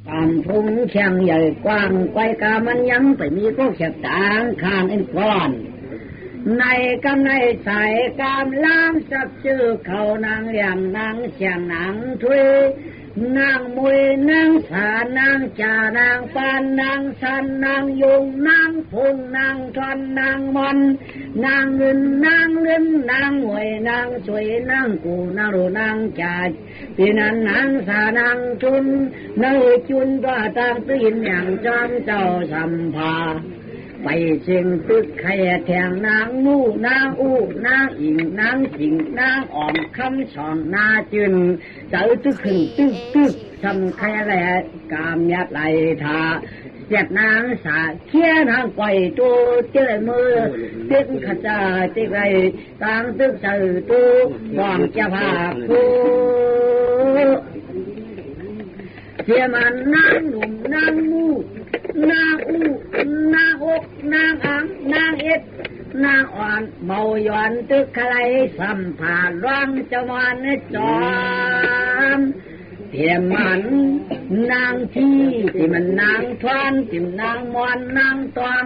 การพุ่งแข่งใหญ่กว้างไกลกามันยังไปมีก็แขกต่างข้างอินก่อนในกำในใส่กามล้างสับชื่อเขานางเลี้ยงนางเสียงนางทุยนางมวยนางสานางจ่านางปานนางสันนางยุงนางพุงนางทอนนางมอนนางเงินนางเงินนางหวยนางสวยนางกูนางรูนางจ่าปีนั้นนางสานางจุนนางจุนตัวตางตีนอย่างจอมเจ้าสัมภาไปเชียงตึกไข่แทงนางมู่นางอู้นางอิงนางสิงนางอ่อมคำสอนนาจืนเจ้าตึกขึ้นตึกทำไข่แหลกามยัดไหลทาเสียดนางสาเคี้ยนางไก่ตัวเจ้ามือตึกขจาตึกไรต่างตึกเสือตัววางจะพาคู่เสียมันนางหนุ่มนางมู่นางอู้นางอกนางอังนางเอ็ดนางอ่อนเมาหย่อนตึกใครสัมผัสร่างจวันจอมเทียมมันนางที่มันนางทวนที่นางมอนนางตอง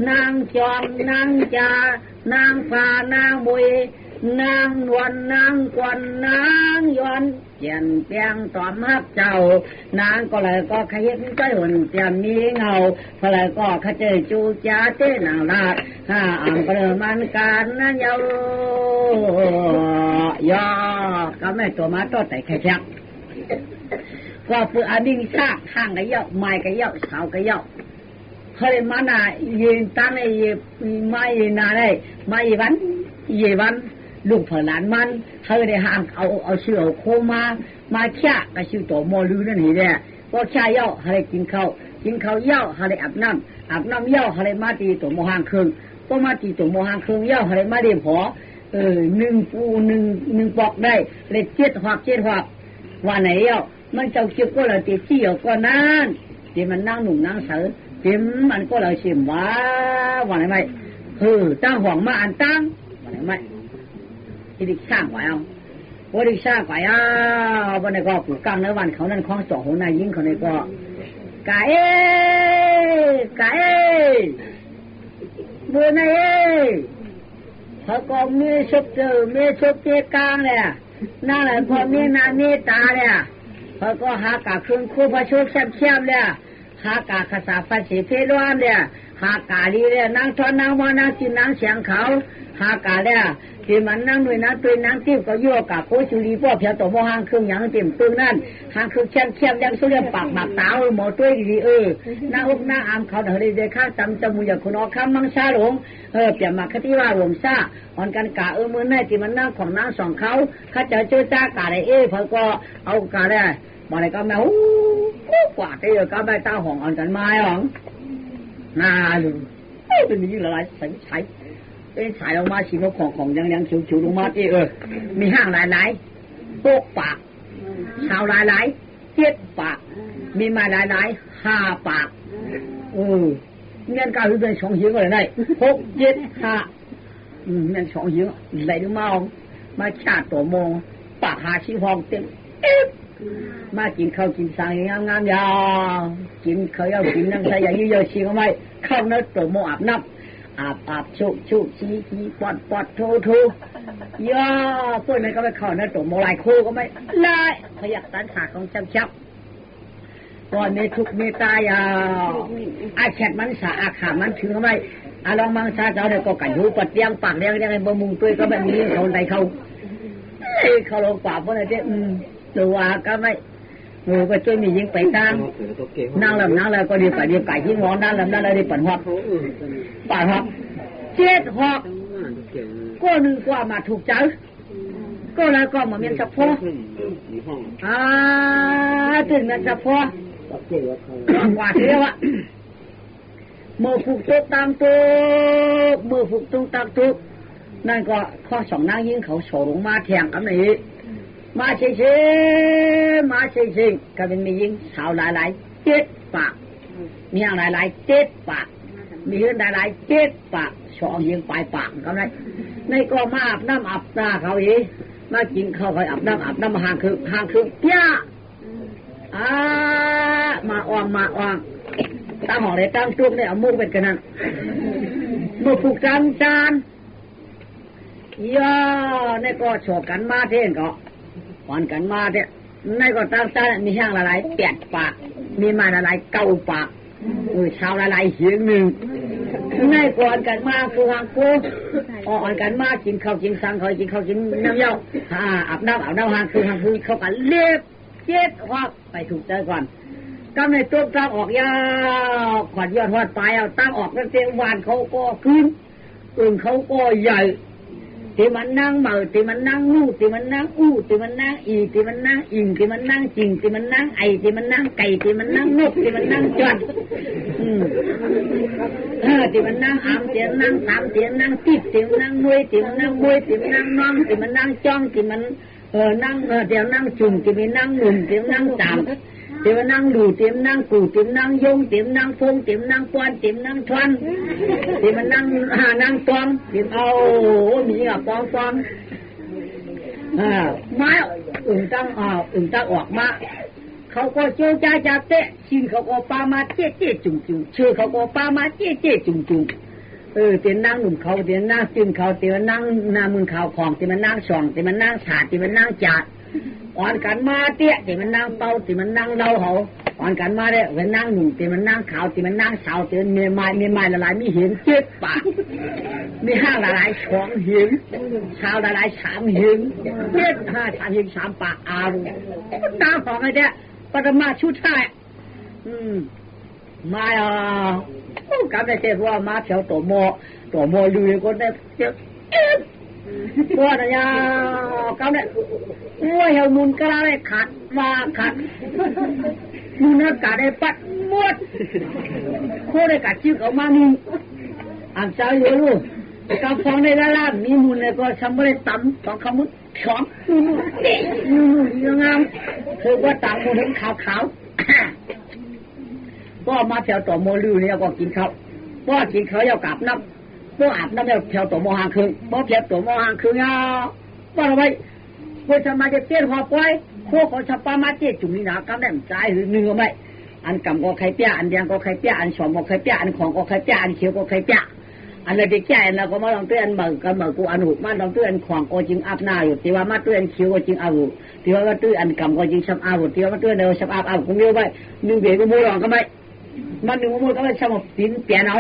นางจอมนางจานางฟ้านางบุยนางนวลนางกวนนางย้อนเจียนเปียงตอมฮับเจ้านางก็เลยก็ขยิบใจหุ่นเจียมมีเงาพอเลยก็ขเจจูจ้าเต้นางลาดห้าอัมเปรมันการนั้นยาวยอก็ไม่ตัวมาตัวแต่แค่ก็เพื่ออดิงซากข้างกระเยาะไม้กระเยาะเสากระเยาะเขาเลยมาหน้ายืนตั้งไอ้ไม่หน้าได้ไม่วันเยวันลูกเผลหลานมันเขาได้ห่างเอาเชือกโคมาแค่กระชิวตัวโมลือนั่นนี่แหละก็แค่เย่าเขาได้กินข้าวเย่าเขาได้อาบน้ำเย่าเขาได้มาตีตัวโมหางเครื่องก็มาตีตัวโมหางเครื่องเย่าเขาได้มาเดียบหอหนึ่งปูหนึ่งปอกได้เลยเจ็ดหักว่าไหนเย่ามันเจ้าเกี่ยวก็เลยตีเสี่ยวก็นั่นตีมันนั่งหนุ่มนั่งเสือตีมันก็เลยชิมว่าไหนไม่ตั้งห่วงมาอันตั้งว่าไหนไม่ที่ดิสร้างไว้เอาว่าดิสร้างไว้วันนี้ก็ปลูกกลางในวันเขานั่นคล้องจ่อหัวนายยิ่งเขาในก็กาเมื่อไงเขาก็มีชุบเจกลางเลยนั่นแหละพอมีนามีตาเลยเขาก็หากาคืนคู่พระชุบแซ่บเลยหากาขสาฟันสีเพลวนเลยหากาลีเลยนางทอนนางมอนางจีนางเสียงเขาหากาเลยที่มันนั่งด้วยนะตัวนางติ้วก็ยั่วกับโคจุลีพ่อเพียตัวโมหางเครื่องอย่างเต็มตึงนั่นหางเครื่องเข้มยังสุเรียมปากหมากตาหมอตัวดีหน้าอกหน้าอามเขาเดี๋ยวได้ข้าจำจมูกอย่างคนออกข้ามมังชาหลงเปลี่ยนมาคติว่าหลงซาอ่อนกันกะมือแม่ที่มันนั่งของนางสองเขาข้าจะเจอจ้ากะได้เพิ่นก็เอากะได้บ่ได้ก็แมวกว่าได้ก็ใบตาห่องอ่อนกันไม้ห่องน่าดูเป็นยิ่งละลายใสเป็นสายลงมาสีนกของยังชิวลงมาที่มีห้างหลายโป๊กปากชาวหลายเจ็ดปากมีมาหลาย5 ปากเงี้ยก้าวเป็น2 หิ้งก็เลยได้6 7 5เงี้ย2 หิ้งไหลดูมาชาติตัวโมงปากหาชีพองเต็มมากินข้าวกินสางงามยาวกินข้าวยาวกินน้ำใสอย่างนี้เยอะชีก็ไม่เข้าเนื้อตัวโมอาบน้ำอาบชุชี้ปอดโทย่าพวกนั้นก็ไปเข้านะตัวโมลายโคก็ไม่ได้ขยักตันขาของชับก่อนในทุกเมตายาอาแฉดมันสาอาขามันถือไม่ลองมังซาเจ้าเด็กก็กันหูปัดเตียงปากเลี้ยงยังไงบะมุงตัวก็แบบนี้เขาใดเขาลงปากพวกนั้นเจ้ตัวก็ไม่ก็ช่วยมียิงไปตั้งนั่งแล้วก็ดีไปที่งอนนั่งแล้วดีปั่นหัวเจ็ดหัวก็นึกว่ามาถูกใจก็แล้วก็มาเมียนสะโพกถึงนั้นสะโพกว่าเรียกว่ามือผูกตุ๊กตามตุ๊กมือผูกตุ๊กตามตุ๊กนั่นก็ข้อ2นางยิงเขาโฉลงมาแทงกันนี่มาเชิงก็เป็นมียิงสาวหลาย7 ปากมีอย่างหลาย7 ปากมีเฮือนหลาย7 ปาก2 ยิงปลายปากก็ได้ในก็มาอาบน้ำอาบตาเขาอีมากินข้าวเขาอาบน้ำมาห่างคือเปี้ยมา อ่างตาหอเลยตั้งจุกเนี่ยเอามุกเป็นกันนั่นมุกผูกจานย่อในก็โฉกกันมาเท่นก็ก่อนกันมาเนี่ยในก็ตั้งจานมีแห้งละลาย8 ปากมีมาละลาย9 ปากชาวละลายเหียงหนึ่งในก่อนกันมาคือหางกูอ่อนกันมากินข้าวกินสังเขากินข้าวกินน้ำเย้าอาบน้ำหางคือเขากันเล็บเจ็ดว่าไปถูกใจก่อนก็ในตัวตั้งออกยาวขวัญยอดหอดปลายเอาตั้งออกแล้วเตะวานเขาก็ขึ้นเขาก็ใหญ่ที่มันนั่งเหม่อที่มันนั่งลู่ที่มันนั่งอู้ที่มันนั่งอีที่มันนั่งอิงที่มันนั่งจริงที่มันนั่งไอที่มันนั่งไก่ที่มันนั่งนกที่มันนั่งจวนที่มันนั่งอามที่มันนั่งตามที่มันนั่งติดที่มันนั่งมวยที่มันนั่งมวยที่มันนั่งน้องที่มันนั่งจ้องที่มันนั่งที่มันนั่งจุ่มที่มันนั่งหนุ่มที่มันนั่งจามที่มันนั่งดูที่มันนั่งกูที่มันนั่งยงที่มันนั่งฟงที่มันนั่งป้อนที่มันนั่งทวนที่มันนั่งนั่งตองที่เอามีกับปองไม้ตั้งออกมาเขาก็โจจ้าจับเตะชินเขาก็ปามาเจ๊จุ่มชื่อเขาก็ปามาเจ๊จุ่มเตียนนั่งหนุ่มเขาเตียนนั่งจิ้มเขาเตียนนั่งนามือเขาของเตียนมันนั่งส่องเตียนมันนั่งฉาดเตียนมันนั่งจัดอ่อนกันมาเตี้ยเตียนมันนั่งเป่าเตียนมันนั่งเล่าเขาอ่อนกันมาเนี่ยเตียนนั่งหนุ่มเตียนมันนั่งขาวเตียนมันนั่งสาวเตียนเมียไม้ละลายมีเห็น7 ปากมี5ละลาย2 เห็นชาวละลาย3 เห็น7 5 3 เห็น3 ปากอารุตาของไอ้เนี่ยปฐมาชุดท้ายมากับได้เจ้าว่ามาแถวตัวโมลือคนได้เจ้าตัวน่ะยากับได้ว่าเฮามุนกะลาได้ขาดมาขาดมุนกะได้ปัดหมดโคได้กะจิ้วเอามามึงอันเจ้าอยู่ลูกกับฟองในละมีมุนก็ทำบ่ได้ตำสองคำมุนช้อนนู่นงามคือว่าตำมุนเห็นขาวก็มาแถวตัวโมลือเนี่ยก็กินข้าวก็กินข้าวเอากลับน้ำก็อาบน้ำแล้วแถวตัวโมหางคืนก็แถวตัวโมหางคืนอ่ะว่าอะไรพอจะมาจะเตี้ยหัวป้อยโคเขาชอบปามาเตี้ยจุ่มนี่นะกำได้ใจหรือเนื้อไม่อันกำก็ไข่เปี้ยอันแดงก็ไข่เปี้ยอันสองก็ไข่เปี้ยอันของก็ไข่เปี้ยอันเขียวก็ไข่เปี้ยอันเลยเด็กแก่แล้วก็มาลองเตือนเหมือนกูอันหูมาลองเตือนของก็จริงอาบหน้าอยู่ที่ว่ามาเตือนเขียวก็จริงอาหูที่ว่าเตือนอันกำก็จริงชับอาหูที่ว่ามาเตือนเดียวชับอาหูกูเยอะไปนึกเบียก็มูลองก็ไม่มันหนึ่งมูลก็ไม่ชับปีนเปลี่ยนเอา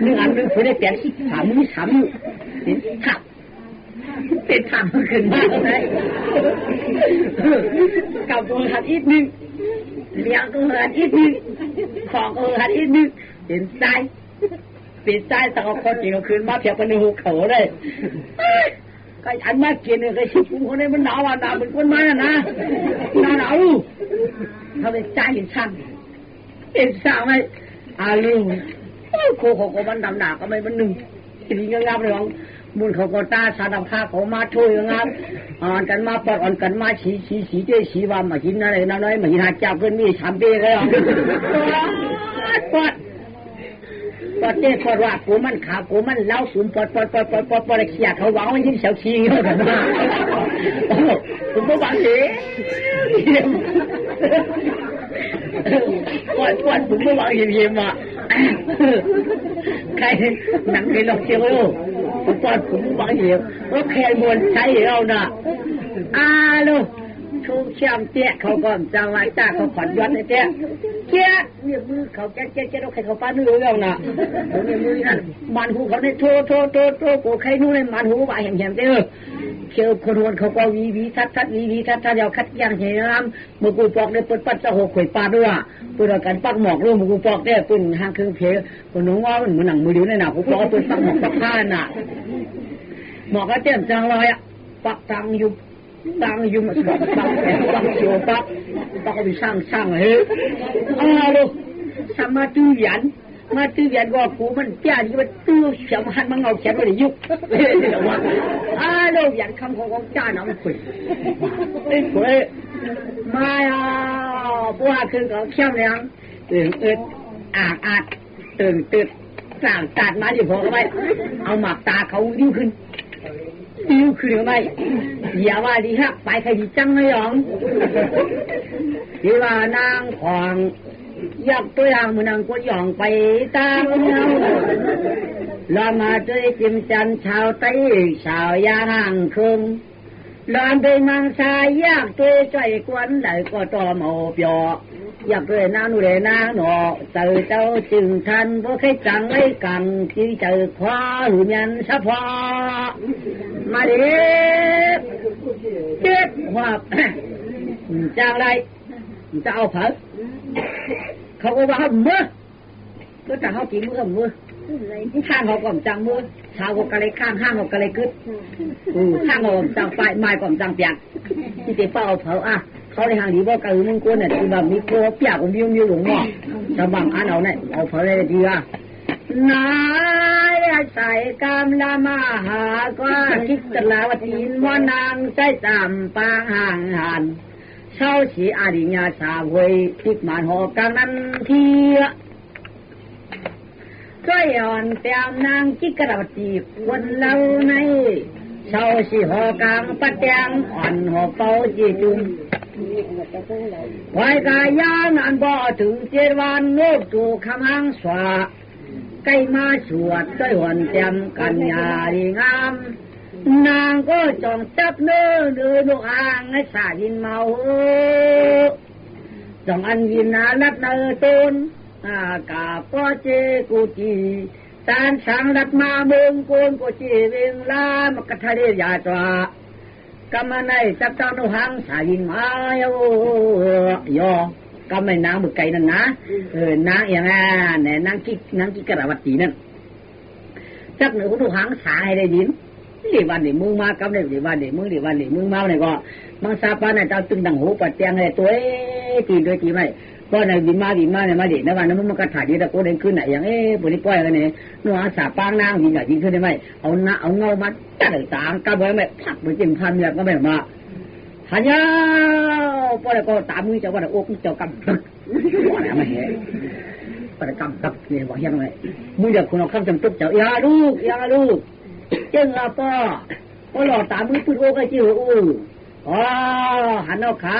นึกอันนึงผู้ได้เปลี่ยน3 มือปีนขับเป็นทางขึ้นมาเลยกับตัวหัดอีกนึงเลี้ยงตัวหัดอีกนึงของหัดอีกนึงเป็นใจปิดใจตะกคนจีนคืนมาเพียบเป็นหูเขาเลยก็อันมากินเนี่ยก็ชิบคนนี้มันหนาวเหมือนคนไม้นะหนาวเขาเป็นใจเห็นช่างไหมอาลูโคเขาก็มันดำหนาก็ไม่มันหนึ่งทีนี้งามเลยของบุญเขาก็ตาสาดำข้าเขามาช่วยงามอ่อนกันมาปอดอ่อนกันมาสีเจ้สีว่ามากินอะไรน้อยมากินหาเจ้าเพื่อนมี3 ปีเลยปอดเจ้ปอดว่ากูมันขากูมันเล้าสูงปอดเขียเขาหวังว่ายิ่งเสียวขี้เยอะกันมาผมก็หวังสิปอดผมก็หวังเยี่ยมอ่ะใครหนังไปลองเชียวปอดผมหวังเยี่ยมก็แค่มวลใช้เราน่ะลูกชูเชี่ยมเจ๊เขาก็จังหวะจ้าเขาขวัญย้อนไอ้เจ๊เนี่ยมือเขาแจ๊เราใครเขาป้าเนื้อเราน่ะเนี่ยมือนั่นมันหูเขาเนี่ยโทกูใครนู้นเลยมันหูว่าแหมเจ้เชี่ยวคนวนเขาก็วีทัดเราคัดยังเห็นน้ำมือกูปอกเนี่ยเปิดปัดจะหกข่อยปลาด้วยเปิดกันปักหมอกด้วยมือกูปอกเนี่ยปืนหางเครื่องเพลคนน้องว่ามันเหมือนหนังมือเดียวเนี่ยนะกูปอกปืนปักหมอกปักผ้าน่ะหมอกก็เต็มจังเลยอ่ะปักตังอยู่มาสอบปักเชียวปักก็ไปสร้างเฮ้ยลูกสามารถตื้อหยันว่ากูมันเจ้าที่มันตื้อเสียมหันมันเอาเขียนว่ายุบนี่แหละว่าลูกหยันคำของเจ้าหน่ะมันคุยมาพวกคือของเขี้ยวเนี่ยตื่นอาดตื่นสั่งตัดมาอยู่พอไว้เอาหมากตาเขาดิ้วขึ้นไหมอย่าว่าดีฮะไปใครดีจังไม่ยอมที่ว่านางของ อยากตัวอย่างมันนั่งก็ย่องไปตามเงาลามาด้วยจิมจันชาวไต้ชาวยาห่างคงลานด้วยมังสายยากด้วยใจกวนไหลก็ตอมเอาเปียอยากด้วยนางนูเรนางหนอเจอเจ้าจึงทันเพราะใครจังไอ้กังที่เจอคว้าหือยันสะพอมาเด็กเด็กว่าจ้างไรจะเอาเผาเขาก็ว่าเมื่อก็จะเขากินเมื่อข้างเขาก่อมจังมือชาวก็กะเลยข้างห้างเขากะเลยกึศข้างเขาจังไฟไม้ก่อมจังเปียกที่ตีเป้าเผาอ่ะเขาในห้างดีบ่กระหือมึงกวนเนี่ยที่แบบมีโคเปียกผมยิ้มหลงหม้อจะบังอันเอาเนี่ยเอาเผาเลยดีอ่ะนายใส่กำละมาหาก็คิดตลาวตีนว่านางใจจำปางห่างหันเช้าสีอาดิญาสาวเวยคิดมันหอกกลางนั้นทีก็ย้อนเตียมนางจิกระตีคนเล่าในเช้าสีหอกลางปัดแดงอ่อนหอเป่าจีจุ่มไว้กายานันบ่ถึงเจวันโนกตูคำหังสวาใกล้มาสวดก็หวนเตียมกันยาดีงามนางก็จ้องจับเนื้อลูกอ่างให้สายินเมาจ้องอันวินาลัดเนื้อต้นกาป้อเจกูจีตานสังรัดมาเมืองโกนกูจีเวงลามกทะเลยาตวากำมันไอจับเจ้าหนูหังสายินมาโยก็ไม่นางบุกไก่นั่นนะนางอย่างนั้นเนี่ยนางกิ๊กกระวัตตีนั่นจับหนูหนูหังสาให้ได้ยินดีวันนี้มึงมากำเลยดีวันนี้มึงมาเนี่ยก็มังสาปาเนี่ยเจ้าตึงดังหูปัดเตียงเลยตัวตีด้วยตีไม่ก็ในบินมาเนี่ยมาเด็ดนะวันนั้นมันกระถางดีแต่ก็เดินขึ้นไหนอย่างบริป้อยกันเนี่ยนัวสาปางนางยิงกับยิงขึ้นได้ไหมเอาเงามาตั้งต่างกับไว้ไม่พักไปจิ้มพันเนี่ยก็ไม่มาหันยาวพอแล้วก็ตามมือเจ้าว่าโอ้เจ้ากำว่าอะไรมาเห็นประกำกับเนี่ยบอกยังไงมือเด็กคนเอาคำจำตุ๊กเจ้ายาลูกเจ้าละป้อพอหล่อตามมือพูดโอ้ก็จิ้วอ๋อหันเอาขา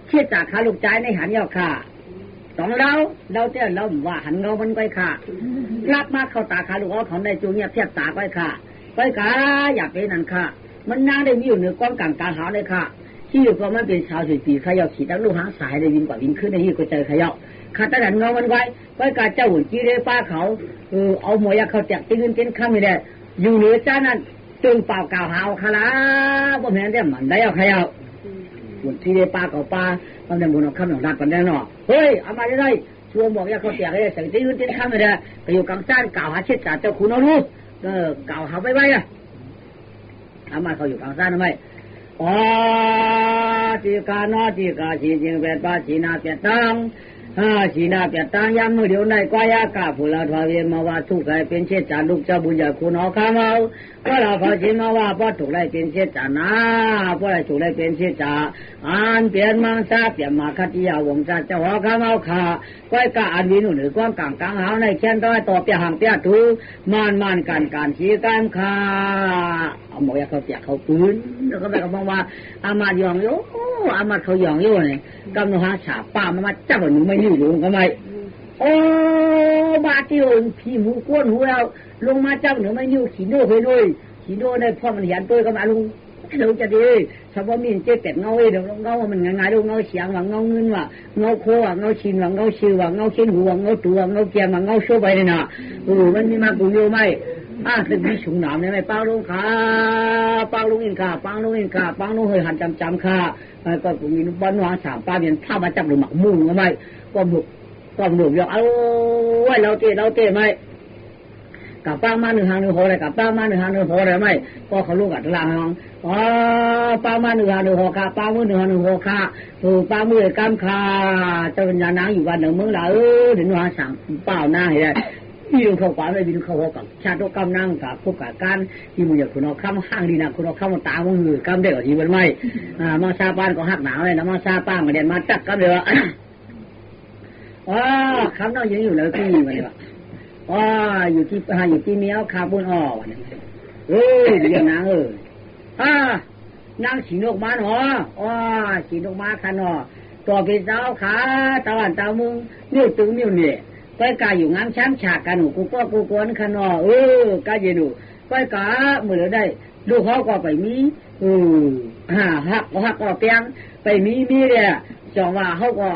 เชี่ยจากขาลูกใจในหันเอาขาสองเราเจ้าเราว่าหันเงามันก้อยขาลับมาเข้าตาขาลูกเอาเขาได้จูงเนี่ยเทียบตาก้อยขาอยากเป็นนั่นขามันน่าได้มีอยู่เหนือกว้างกลางตาหาเลยค่ะที่อยู่ก็มันเป็นชาวสุปีขยาขี่ตั้งลูกหางสายได้ยินกว่าวินขึ้นในที่ก็เจอขยาขาตาดันเงามันไว้ก้อยกาเจ้าหุ่นจีเร่ป้าเขาเอาหมอยาเขาแจกตีเงินเต้นข้ามไม่ได้อยู่เหนือจ้านั่นตึงเปล่าก่าวหาวคาราบ่แม่นได้มันได้เอาขยาหุ่นจีเร่ป้าเขาป้ามันได้บุญเอาข้ามหนองรัดกันได้เนาะเฮ้ยเอามาได้ชัวบอกยาเขาแจกให้ใส่ตีเงินเต้นข้ามไม่ได้ไปอยู่กลางจ้านก่าวหาเช็ดจ่าเจ้าคุณเอาลูกก่าวหาไว้อะอามาเขาอยู่กลางซ่านทำไมอ๋อจีกาโนจีกาชีจิงเป็ดป้าชีนาเป็ดตังชีนาเป็ดตังยามมือเดียวในกายากาภูลาทวาเวมาว่าทุกข์ไรเป็นเช่นจานลูกเจ้าบุญใหญ่คุณเอาข้ามาก็เราพอชีมาว่าป้าถูกไรเป็นเช่นจานะป้าไรถูกไรเป็นเช่นจาอ่านเปลี่ยนมังซาเปลี่ยนมาคัติยาวงซาเจ้าหัวข้ามาขาก้อยกาอันวินุหรือกว้างกลางหาวในเช่นต้อยต่อเปียหังเปียถูมันการชีการขาเอาหมอยาเขาเปียเขาปืนแล้วก็แบบบอกว่าอามาหยองโยอามาเขาหยองโยเนี่ยกำลังหาฉาป้ามาจับหนูไม่ยืดลงก็ไม่โอ้บาติโอนพี่หูก้นหูเราลงมาจับหนูไม่ยืดขีโน่ไปเลยขีโน่ได้พ่อมันเห็นตัวก็มาลุงจะดีชาวบ้านมีเจ๊เป็ดเงาเดี๋ยวเงามันง่ายๆดูเงาเสียงว่าเงาเงินว่าเงาโคว่าเงาชินว่าเงาชิวว่าเงาเช่นหัวเงาตัวเงาเกียร์ว่าเงาโชว์ไปเลยนะมันมีมากูโยไหมตึกมีฉุงหนามเนี่ยไม่ปังลงขาปังลงอินขาปังลงเฮยหันจำขาก็มีบ้านวางสามป้าเนี่ยถ้ามาจับหรือหมักมุ่งก็ไม่ก็หนุกอย่างเอาไว้เราเตะไม่กับป้ามาหนึ่งหางหนึ่งหัวเลยกับป้ามาหนึ่งหางหนึ่งหัวเลยไม่ก็เขาลูกอัดลางป้ามาหนึ่งหางหนึ่งหัวขาป้ามือหนึ่งหางหนึ่งหัวขาป้ามือกำขาเจ้าปัญญานางอยู่วันหนึ่งมึงละเดี๋ยวหนูหาสั่งเปล่าหน้าเห็นพี่ลุงเขาขวานไปพี่ลุงเขาหัวกับชาติกำนั่งกับพวกกับการที่มึงอยากคุณเอาข้ามห้างดีนะคุณเอาข้ามตามึงกำได้กว่าที่มันไม่มาซาบ้านก็หักหนาวเลยนะมาซาป้ามาเด่นมาจักกำเลยวะคำนั้นยังอยู่เลยพี่มันเลยวะอยู่ที่เมียวคาบุญวันนี้เดี๋ยวนางนางสีนกมาหนอสีนกมาคัน ตัวพี่สาวขาตะวันตะมุงนิ้วตึงนิ้วเนี่ยไปกาอยู่งามช้ำฉากกันหนูกูก็กูกวนขนอกาเยดูไปกาเมื่อได้ดูเขาก็ไปมีหักก็เปียงไปมีเนี่ยจองว่าเขาก็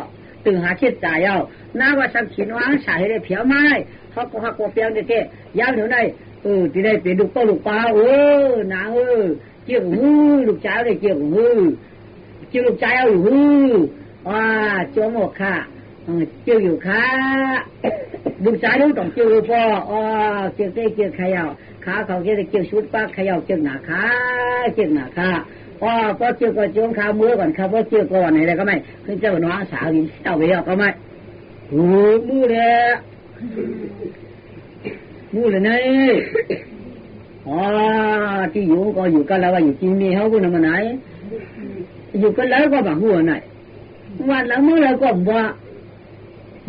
ตึงหาคิดจ่ายเอาน้าว่าสักขินวางสายได้เผียวไม้เขาก็หักก็เปียงเด็กๆยาวถึงได้ที่ได้เป็นลูกลูกปลาหนาเกี่ยวลูกจ้าได้เกี่ยวลูกจ้าเอาว่าจ้วงหมกค่ะเกี่ยวอยู่ค่ะลูกจ้าลูกต้องเกี่ยวพอเกี่ยวได้เกี่ยวขยาวขาเขาเกี่ยวชุดป้าขยาวเกี่ยวหนาขาเกี่ยวหนาขาพอเกี่ยวก็จ้วงขามือก่อนครับพอเกี่ยวก่อนอะไรก็ไม่ขึ้นเจ้าหน้าสาวหินเจ้าไปเอาก็ไม่มือเลยนี่ที่อยู่ก็อยู่กันแล้วว่าอยู่ที่นี่เขาพูดทำไมไหนอยู่กันแล้วก็แบบหัวไหนวันแล้วเมื่อไรก็ว่า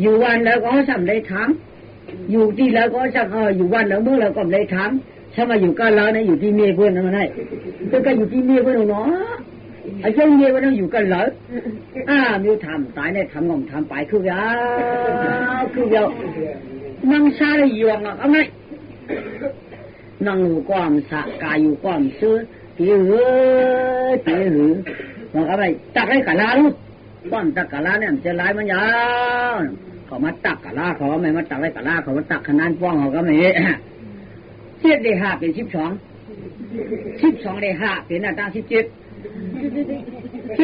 อยู่วันแล้วก็ทำได้ทำอยู่ที่แล้วก็ทำอยู่วันแล้วเมื่อไรก็ได้ทำถ้ามาอยู่กันแล้วเนี่ยอยู่ที่เมียเพื่อนทำไมไหนก็อยู่ที่เมียเพื่อนเนาะไอ้เจ้าเมียเพื่อนอยู่กันแล้วมีทำตายเนี่ยทำงอมทำไปคือยาวนั่งซาเลยยวงอ่ะเอาไงนั่งอยู่ก้อมสะกายอยู่ก้อมซื้อตีหือบอกอะไรตักให้กะลาลูกป้อนตักกะลาเนี่ยจะไล่มันยาวเขามาตักกะลาเขาไม่มาตักให้กะลาเขามาตักขนาดป้องเขาก็ไม่เทียบได้5เป็น12ได้5เป็นหน้าตา17เที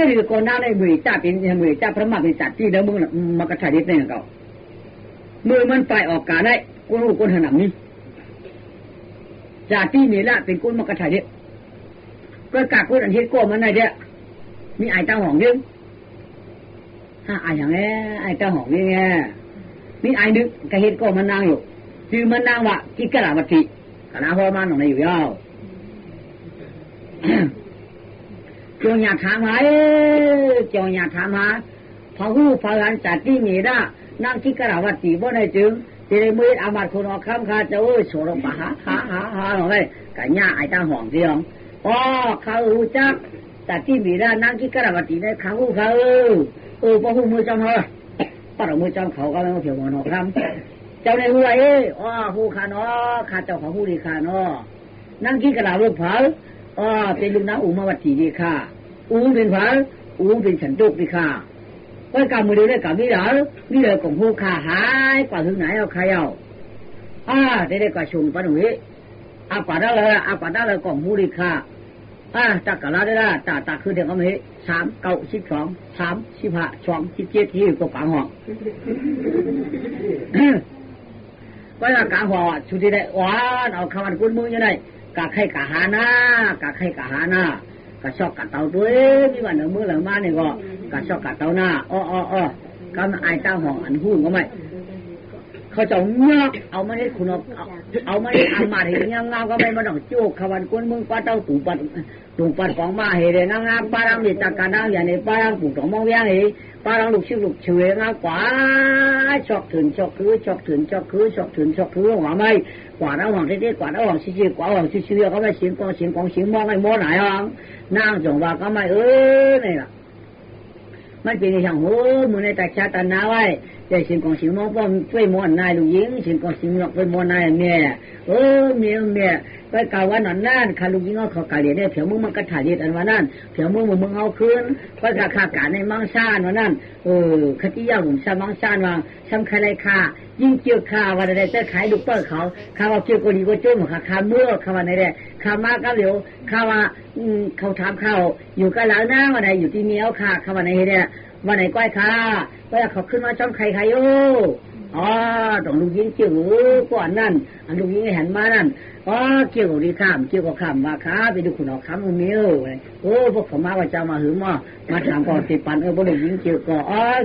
ยบได้ก่อนหน้าได้มือจ้าเป็นมือจ้าพระมาเป็นจัดที่เดิมมึงมากระชากเด็ดเนี่ยเขามือมันไปออกกาได้กูรู้กูถนัดนี้จากที่นี่ละเป็นกูมากระชากเด็ดก็กากกูอันเฮ็ดก้มันได้เด้อมีไอ้ตาหองเด้อไอ้อย่างนี้ไอ้ตาหองนี่ไงมีไอ้นึกกระเฮ็ดก้มันนางอยู่คือมันนางว่ากิกะลาวัตถิกะลาหัวมันอยู่ยาวจงอยากถามหาพอหูพอหันจากที่นี่ละนั่งกิกะลาวัตถิบ่ได้จึงที่ได้มืออามาตคนออกคำคาจะโฉรปะหาหน่อยกันย่าไอ้ตาหองเดียวเขาจักแต่ที่มีด้านนั่งที่กระดับตีในเขาพอหูมือจำเขาพอเรามือจำเขาก็ไม่มาเถียงหัวหนอกคำเจ้าในหัวหูขาเนาะขาเจ้าของหูดีขาเนาะนั่งที่กระดับลูกเผาเป็นลูกน้ามาวัดตีดีค่ะเป็นเผาเป็นฉันตุกดีค่ะก็การมือเดียวได้กับนี่เหรอของหูขาหายกว่าถึงไหนเอาใครเอาได้กว่าชมปนหุยปาดอะไรของหูดีค่ะจักกะลาได้ละตาคือเด็กเขาไม่3 9 12 3 15 2 17ที่ก็กลางห้องก็ละกลางห้องชุดที่ได้หวานเอาคำวันกุนมือยังไงกะไข่กะหาหน้ากะชอกกะเต่าด้วยมีวันหนึ่งมือหลังมาเนี่ยก็กะชอกกะเต่าหน้าก็ไอ้เต้าห้องอันหุ่นก็ไม่เขาจะเงาเอามาให้คุณเอามาให้อามาให้เงาก็ไม่มาต้องโจกขวันกวนมึงป้าเต้าตู่ปัดของมาให้เรื่องงาป้ารังดิตาการดังอย่างนี้ป้ารังปู่สองมองยังนี้ป้ารังลูกชิลูกเฉยงากว่าชอกถืนหัวไม่กว่าระหว่างที่กว่าระหว่างชี้กว่าระหว่างชี้เขาไม่เสียงของมองไอ้โม่ไหนอ่ะนั่งจงว่าก็ไม่นี่ล่ะมันเป็นอย่างโหมือในแต่ชาตนาไว้แต่สิ่งของสิ่งมองป้อมช่วยมอนนายลูกหญิงสิ่งของสิ่งหลอกช่วยมอนนายเมียเมียไปกล่าวว่านั่นข้าลูกหญิงเขากาเรียนได้เผียวมึงมันกระถ่ายเรียนอันว่านั่นเผียวมึงเอาคืนไปกะขาการในมังซ่านว่านั่นคติยาหุ่นสมังซ่านว่าสำคัญอะไรค่ายิ่งเกี่ยวข้าว่าได้จะขายลูกเปิ้ลเขาข้าว่าเกี่ยวกับดีก็จุ่มข้าเมื่อข้าว่าในได้ข้ามาก็เหลียวข้าว่าเขาถามเขาอยู่กันแล้วนะว่าไหนอยู่ที่เมียข้าว่าในเนี่ยวันไหนก้อยค่ะก็เขาขึ้นมาจ้องใครโย่ต้องลูกยิงเกี่ยวก่อนนั่นอันลูกยิงหันมานั่นเกี่ยวดีข้ามเกี่ยวกับข้ามมาค่ะไปดูขุนออกข้ามมือเมียวพวกเขามาว่าจะมาหือมาถามก่อนติดปันพวกลูกยิงเกี่ยวก่อ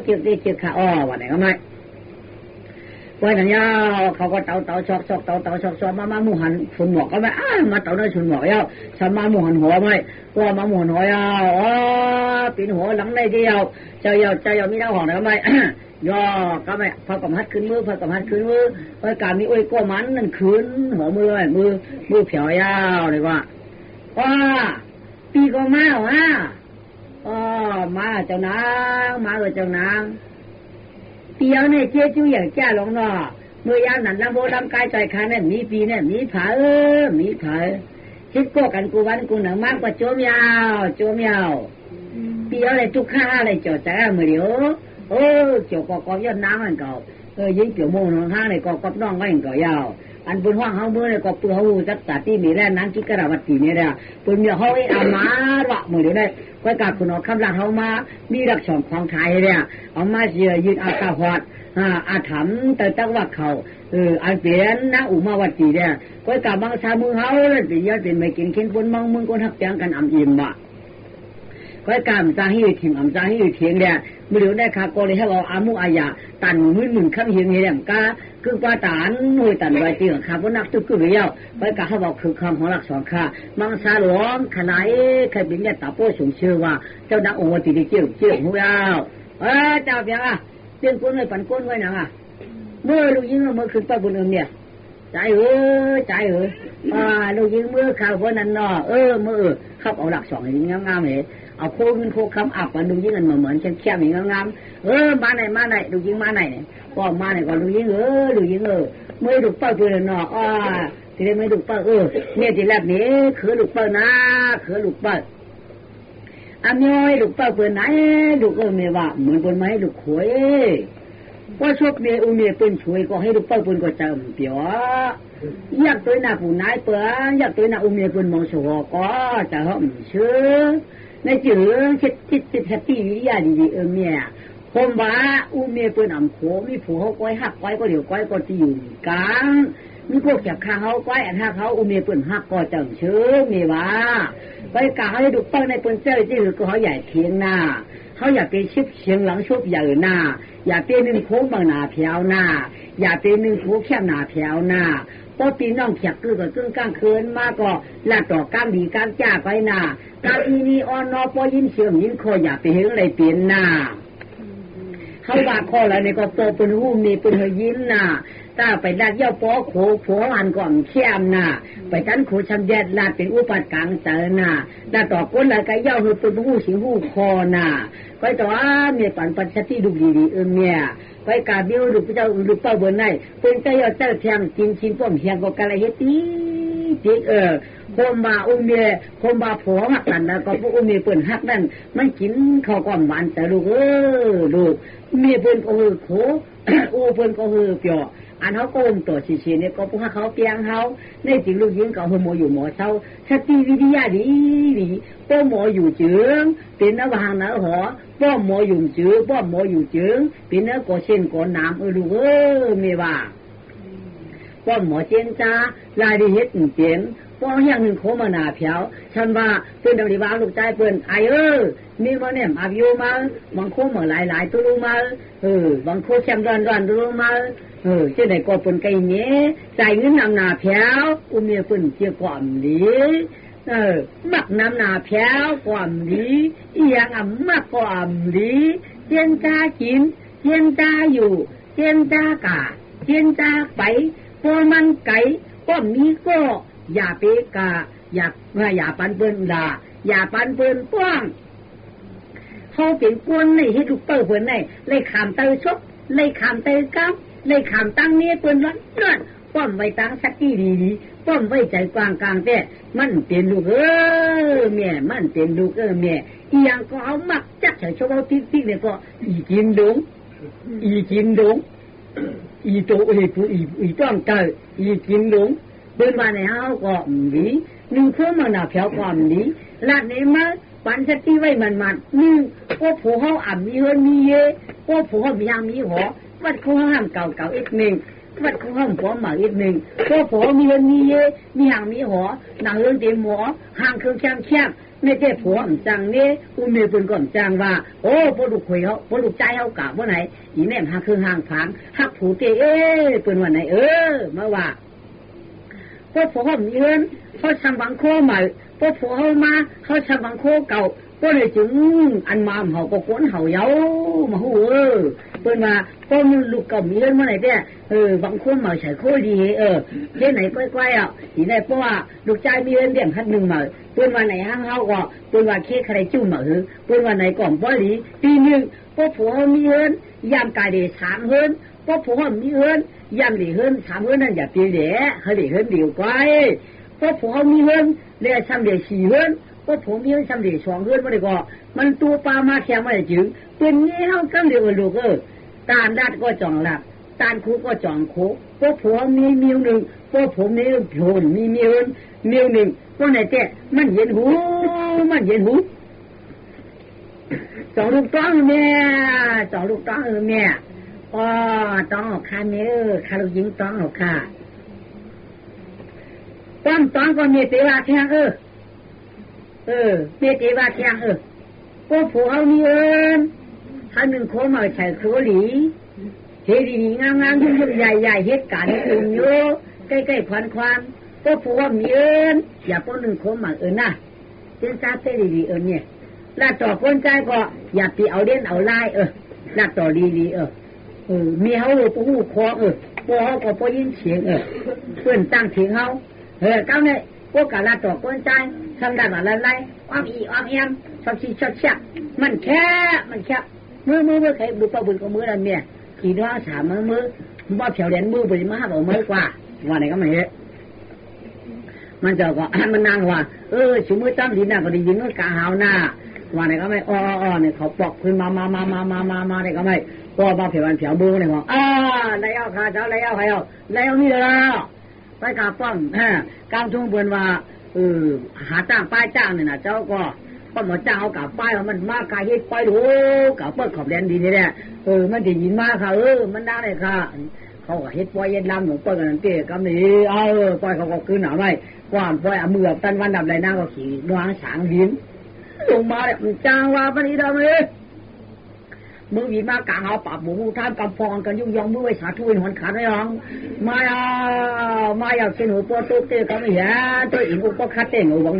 เกี่ยวค่ะวันไหนก็ไม่วันนั้นยาวเขาก็เต่าชอกมาหมูหันชุนหมอกก็ไม่มาเต่าเนื้อชุนหมอกยาวสมาหมูหันหัวไม่ว่ามาหมูหันหัวยาวปีนหัวหลังในเดียวใจยาวมีหน้าห่องก็ไม่ย่อก็ไม่พอกำหัดขึ้นมือไปการมีอ้อยก้มันนั่นขืนหัวมือเผียวยาวเลยว่าปีก็มา อ๋อมาเจ้านางมาเจ้านางเปียวเนี่ยเจ๊จู้อย่างแก่ลงเนาะเมื่อยามนั้นลำโพลำกายใจขาเนี่ยมีปีเนี่ยมีผามีผาคิดโก้กันกูวันกูหนังมากกว่าโจมยาวเปียวเลยทุกข้าเลยจ่อใจมือเดียวโอ้เกี่ยวกับยอดน้ำมันเก่ายิ่งเกี่ยวโมงห้างเลยก็น้องก็ยังเก่ายาวอันบนห้างเขาเมื่อเลยก็ปืนเขาจับตาที่มีแร่นั้นที่กระวัตตีเนี่ยแหละปืนเมียเขาไอ้อามาระมือเดียวได้ก็กลับคุณเอาคำหลักเขามามีรักสองของไทยเนี่ยเอามาเสียยืนอาคาหอดอาถรรพ์แต่ตั้งว่าเขาอันเปลี่ยนนะอุมาวัตตีเนี่ยก็กลับบางชามือเขาเลยตียอดเป็นไม่กินเข็นบนมองมึงก็ทับจังกันอ่ำอิ่มบ่ก็กามจาหิถิงอ่ำจาหิถิงเนี่ยมือเดียวได้ค่ะก็เลยให้เราอามุอายะตันมึนข้ามเฮียงเฮียงกาคือว่าตานหน่วยตันไว้จริงค่ะพวกนักตุกเรียวไปกะเขาบอกคือคำของหลักสองค่ะมังสาหลวงขณะเคยเป็นเนี่ยตาโป้สงชื่อว่าเจ้านักองค์ติดเจียวหัวยาวเจ้าเพียงเตียงก้นเลยปั่นก้นไว้หนังเมื่อลูกยิงเมื่อคืนป้าบุญเนี่ยใจลูกยิงเมื่อข่าวพวกนั้นเนาะเมื่อขับเอาหลักสองอย่างงามๆเลยเอาโค้งขึ้นโค้งคำอับมันลูกยิงกันเหมือนแค่อย่างงามมาไหนลูกยิงมาไหนก็มาไหนก่อนลูกยิงลูกยิงเมื่อลูกเป้าตัวเนาะทีนี้ไม่ลูกเป้าเนี่ยทีแรกนี้คือลูกเป้านะคือลูกเป้าอันนี้ลูกเป้าเปิดไหนลูกเมียว่าเหมือนคนไม้ลูกขวยว่าชกเมียเมียเป็นช่วยก็ให้ลูกเป้าเป็นก็จำเปียวอยากตัวหน้าผู้นายเปิดอยากตัวหน้าเมียเป็นมองสวก็จะห้องเชื่อในจื่อคิดแฮปปี้วิทยาดีเมียผมว่าเมียเป็นอ่ำโขมีผัวเขาก้อยหักก้อยก็เดี๋ยวก้อยก็จะอยู่กลางมีพวกจากข้าเขาก้อยอันหักเขาเมียเป็นหักก็จังเชื่อเมียว่าไปกาให้ดูเป้าในเป็นเจ้าที่คือเขาใหญ่เทียงหน้าเขาอยากเป็นชิบเชียงหลังชุบใหญ่หน้าอย่าเป็นหนึ่งโค้งบางหนาเพียวหน้าอย่าเป็นหนึ่งโค้งแคบหนาเพียวหน้าพอปีน้องเพียกคือกับกึ่งกลางคืนมาก็ลาดต่อก้ามดีก้ามจ้าไปหน้าก้ามอีนี่อ่อนนอพอยิ้มเชื่อมยิ้มคออย่าไปเห็นอะไรเปลี่ยนหน้าเขาว่าข้อแล้วนี่ก็โตเป็นหูมีเป็นเฮยิ้มหน้าถ้าไปดักเย้าปอโขหันก่อนเชี่ยมหน้าไปกันโขชำแยดลาดเป็นอุปัตกลางเจอหน้าลาดต่อก้นแล้วก็เย้าหือเป็นหูสิหูคอหน้าก็ต่อเมียปั่นปัญชติดูดีเมียไปกาเบี้ยวดูเจ้าดูเป้าบนไหนเป็นเจ้าเจ้าเทียงกินชิ้นป้อมเทียงก็กะไรเฮ็ดติคมบาเมียคมบาผัวหักนั่นแล้วก็พวกเมียเปิ้นหักนั่นมันกินข้าวก้อนหวานแต่ลูกลูกเมียเปิ้นก็โขเปิ้นก็เปียวอันเขาโกงตัวชีเนี่ยก็พวกเขาเปียงเขาในจริงลูกยิงก็หมออยู่หมอเศร้าสติวิทยาดีป้อหมออยู่เจืองเป็นนวางนะหอป้อหมออยู่เจืองป้อหมออยู่เจืองเป็นนก่อเส้นก่อน้ำลูกไม่ว่าป้อหมอเจนจ้าลายดีเฮ็ดเปลี่ยนป้ออย่างหนึ่งโคมาหนาเพียวฉันว่าเป็นดาวดีว่าลูกใจเปิ้นไอมีมาเนี่ยอาบิวมาบางโคมาหลายตัวลงมาบางโคแชมร้อนตัวลงมาเจ้าไหนก็เป็นไก่เนี้ยใส่เงินนำนาเพียวเมียเป็นเจ้าความดีมักนำนาเพียวความดีอย่างมักความดีเจนจ้ากินเจนจ้าอยู่เจนจ้ากาเจนจ้าไปพอมันไก่ก็มีก็อย่าเปกาอย่าปันเปิ้นด่าอย่าปันเปิ้นป้องเขาเป็นกวนในให้ลูกเต้าเปิ้นในเลยขามเตยชกเลยขามเตยก้ามเลยขามตั้งนี้เปิ้นร้อนป้อมไว้ตั้งสักที่ดีป้อมไว้ใจกว้างกลางแต่มันเป็นลูกแม่มันเป็นลูกแม่อีหยังก็เอามักจักใส่ชกเอาติ๊กเนี่ยก็อีกินดงอีโตอีจ้องเตยอีกินดงเปิ้นว่าในเฮาก็ดีหนึ่งคนมาหน้าเพียวความดีลาดนี้มาปันสติไว้มันนึงก็ผู้เฮามีเฮือนมีเยก็ผู้เฮามีหางมีหอวัดเขาห้ามเก่าอีกหนึ่งวัดเขาห้ามหัวหมาอีกหนึ่งก็ผัวมีเงินมีเยอะมีหางมีหัวหนังเรื่องเต็มหัวหางเครื่องแช่ไม่ใช่ผัวจังนี่เมียเป็นก่อนจังว่าโอ้พอลูกคุยเขาพอลูกใจเขากล่าวว่าไหนอีแม่หางเครื่องหางผางหักผูเตเป็นวันไหนเมื่อว่าพอผัวมีเงินเขาทำบังโคใหม่พอผัวเขามาเขาทำบังโคเก่า ก็เลยจึงอันมาเขาก็ก้นเขาเย้ามาหูเปิ้นมาก็มันลูกกับเมียนเมื่อไหร่เนี่ยบางคนมาใส่โคดีเล่นไหนก้อยๆอ่ะทีไหนเพราะว่าลูกชายมีเงินเดือนพันหนึ่งมาเปิ้นว่าไหนห้างเฮาก็เปิ้นว่าเค้กใครจุ่มมาเปิ้นว่าไหนก่อนบ่หลีปีนึงพวกผัวมีเงินยามกายได้3เฮิรนพวกผัวมีเงินยามได้เฮิรน3เฮิรนนั่นอย่าตีแหล่เขาได้เฮิรนเดียวก้อยพวกผัวมีเงินแล้วซ้ำได้4เฮิรนพวกผมมีเงินซ้ำได้2เฮิรนบ่ได้ก็มันตัวปลามาแข็งมาได้จึงเป็นแนวกันเดียวลูกตานดัดก็จ่องหลับตานคูก็จ่องโคพวกผัวมีมิวหนึ่งพวกผมมีโผล่มีมิวหนึ่งพวกไหนเจ๊มันเย็นหูสองลูกต้องแม่อ๋อต้องออกค่ะแม่ค่ะลูกหญิงต้องออกค่ะต้องก็มีเตวาแทงมีเตวาแทงพวกผัวมีท่านหนึ่งโคมาใช้โคหลีเฮดีงามๆยุ่งๆใหญ่ๆเหตุการณ์อื่นอยู่ใกล้ๆควันๆก็ผัวมีอย่าป้อนหนึ่งโคมานะเจ้าซาเต้ดีเนี่ยลาต่อคนใจก็อย่าปีเอาเด่นเอาลายลาต่อดีมีเฮาปูหูคอปูเฮาก็ปูยินเสียงเพื่อนตั้งเสียงเฮาเก้าเนี่ยพวกกะลาต่อคนใจทำได้แบบไรอ้อมอีอ้อมแอมชอบชี้ชอบชักมันแค่มือใครบุปผาบุญก็มือนั่นเนี่ยขี่น้องสามมือว่าเผียวเด่นมือไปมาหาบอกมือกว่าไหนก็ไม่เห็นมันจะก็มันนางว่าชูมือตั้งดีน่ะก็ดียิงก็กะหาวหน้าว่าไหนก็ไม่เนี่ยเขาปอกขึ้นมาเนี่ยก็ไม่ก็มาเผียววันเผียวมือเนี่ยว่าได้เอาขาเจ้าได้เอาใครเอาได้เอานี่แล้วไปกาป้อมกางทุ่งเบือนว่าหาจ้างป้ายจ้างเนี่ยนะเจ้าก็ป้อมหมอจ้างเอากับป้ายมันมากกายเฮ็ดป้ายดูกับเปิดขอบแดนดีนี่แหละมันจะยินมากค่ะมันได้เลยค่ะเขาก็เฮ็ดป้ายเย็นลำหนูป้ายกันนั่นเต้ก็นี่ป้ายเขาก็คือหนาไม่ก่อนป้ายเอามือตันวันดับไรหน้าก็ขี่น้องสางหินลงมาเนี่ยจ้างว่าปนีดำเลยมือวีมากางเอาปากหมูท่ามกำพองกันยุ่งยองมือไว้สาธุนหันขาดไม่ยองมาอยากเส้นหัวปวดตุ๊กเต้ก็ไม่เห็นตัวอิงก็คัดเต้งวัง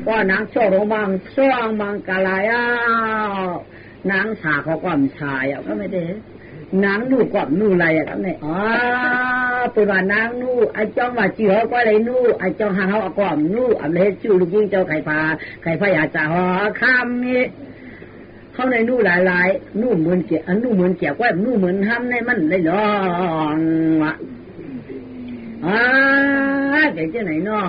ว่านางช่อลงมังช่วงมังกะลายนางสาเขาก้อมชายก็ไม่ได้นางนู่ก้อมนู่อะไรก็ไม่เป็นว่านางนู่ไอ้จ้องว่าจีเขาก็อะไรนู่ไอ้จ้องหางเขาก้อมนู่อะไรชื่อลูกยิงเจ้าไข่พายาจ่าหอข้ามนี่เขาในนู่หลายนู่เหมือนเกี่ยนู่เหมือนเกี่ยว่านู่เหมือนห้ามในมันได้ลองเดี๋ยวจะไหนเนาะ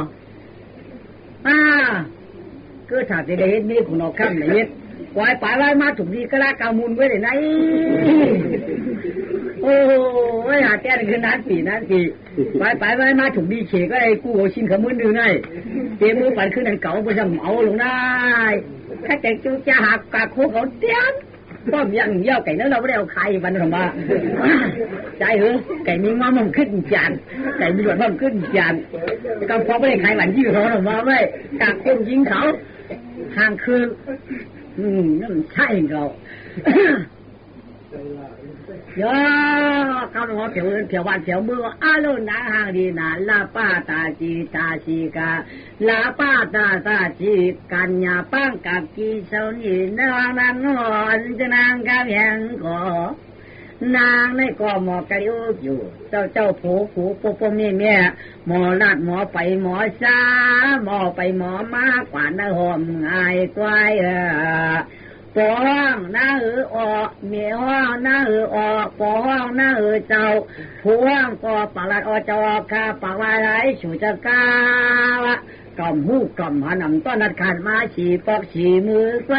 ก็ถ้าจะได้เห็นนี่คุณเอาข้ามไหนเห็นปล่อยป่าไล่มาถูกดีก็ลากามุนไว้เลยไหนโอ้ยหาแก้คือนั้นปีปล่อยไล่มาถูกดีเฉยก็ไอ้กู้ชินขมือดูไงเตะมือปั่นขึ้นนั่นเก่าไปจะเหมาลงได้ถ้าแต่จูจะหักกาโคเขาเตี้ยนก็ยังเยี่ยวไก่นั้นเราไม่ได้เอาใครบันทำมาใจไก่มีมันขึ้นจานไก่มีหลวดมันขึ้นจานก็พอไม่ได้ใครหลังยี่เขาหรอกมาไม่กาโคยิงเขาห่างคือนั่นใช่เขาย่อเขาหนูเถียววันเถียวมือโลนาห่างดีนาลาป้าตาจีตาชีกาลาป้าตาจีกัญญาปังกับกีเสานีนางนอนจะนางกาแยงก่อนางในก่อหมอกระยุกอยู่เจ้าผูปมนี่แม่หมอลาดหมอไปหมอซาหมอไปหมอมากกว่าน้าหอมง่ายกว่าปอห้องน้าออกเมียห้องน้าออกปอห้องน้าเจ้าผู้ห้องก็ปากลาดจอคาปากวายไหลสู่จะกาวะกล่อมหูกล่อมหันำต้นนัดขาดมาฉีปอกฉีมือก็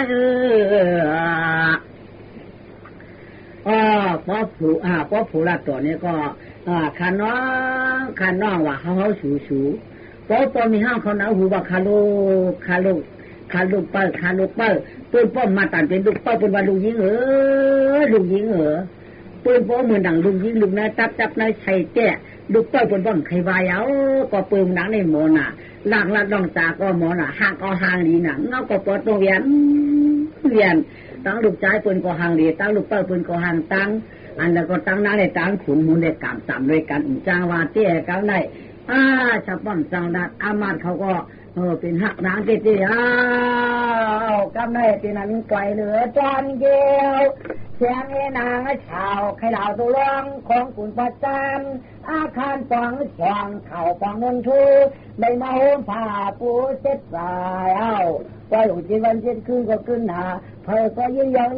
พอผู้ละตัวนี้ก็ขาน้องว่าเขาสูพอมีห้างเขาหนาวหูว่าคาลูกเปิ้ลปืนป้อมมาตันเป็นลูกเปิ้ลเป็นว่าลูกยิงปืนป้อมเหมือนดังลูกยิงลูกนะจับนายใส่แก่ลูกเปิ้ลเป็นป้อมไขวายก็ปืนหนังในหมอน่ะหลังละดองตาก็หมอน่ะห่างก็ห่างดีน่ะเงาก็ปอดตรงเวียนตั้งลูกชายปืนก็ห่างดีตั้งลูกเปิ้ลปืนก็ห่างตั้งอันแล้วก็ตั้งนั้นในตั้งขุนมูลในกามต่ำด้วยกันจ้างว่าเตี้ยก้าวในชาวป้อมจังดัดอามาตเขาก็ เป็นหักนางเตี้ยกำไรตีนั้นไกลเหลือจานเดียวเสียงเอนางชาวใครเหล่าตัวร้องของกุลประจานอาคารปองสว่างเข่าปองนนทูได้มาโหมผ้าปูเส็ดสายก็อยู่จีวันเจ็ดคืนก็ขึ้นหาเพอก็ยิ่งยอง